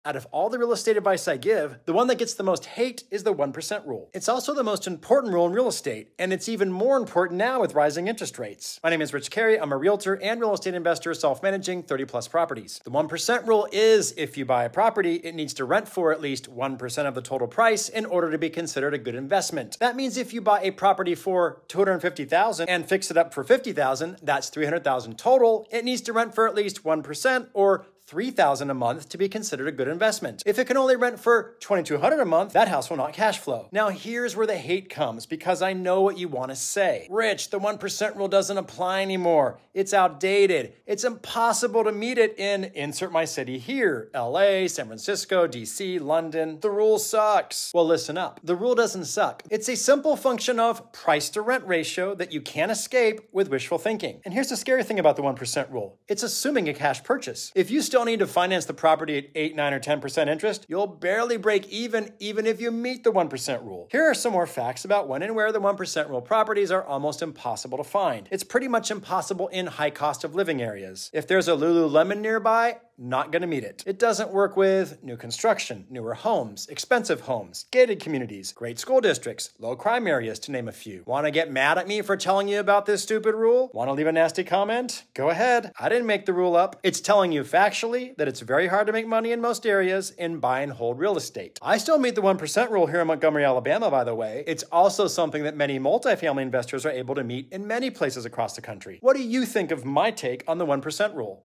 Out of all the real estate advice I give, the one that gets the most hate is the 1% rule. It's also the most important rule in real estate, and it's even more important now with rising interest rates. My name is Carey. I'm a realtor and real estate investor self-managing 30-plus properties. The 1% rule is if you buy a property, it needs to rent for at least 1% of the total price in order to be considered a good investment. That means if you buy a property for $250,000 and fix it up for $50,000, that's $300,000 total. It needs to rent for at least 1% or $3,000 a month to be considered a good investment. If it can only rent for $2,200 a month, that house will not cash flow. Now here's where the hate comes, because I know what you want to say. Rich, the 1% rule doesn't apply anymore. It's outdated. It's impossible to meet it in insert my city here, LA, San Francisco, DC, London. The rule sucks. Well, listen up. The rule doesn't suck. It's a simple function of price to rent ratio that you can't escape with wishful thinking. And here's the scary thing about the 1% rule. It's assuming a cash purchase. If you still need to finance the property at 8, 9, or 10% interest, you'll barely break even if you meet the 1% rule. Here are some more facts about when and where the 1% rule properties are almost impossible to find. It's pretty much impossible in high cost of living areas. If there's a Lululemon nearby, not going to meet it. It doesn't work with new construction, newer homes, expensive homes, gated communities, great school districts, low crime areas, to name a few. Want to get mad at me for telling you about this stupid rule? Want to leave a nasty comment? Go ahead. I didn't make the rule up. It's telling you factually that it's very hard to make money in most areas in buy and hold real estate. I still meet the 1% rule here in Montgomery, Alabama, by the way. It's also something that many multifamily investors are able to meet in many places across the country. What do you think of my take on the 1% rule?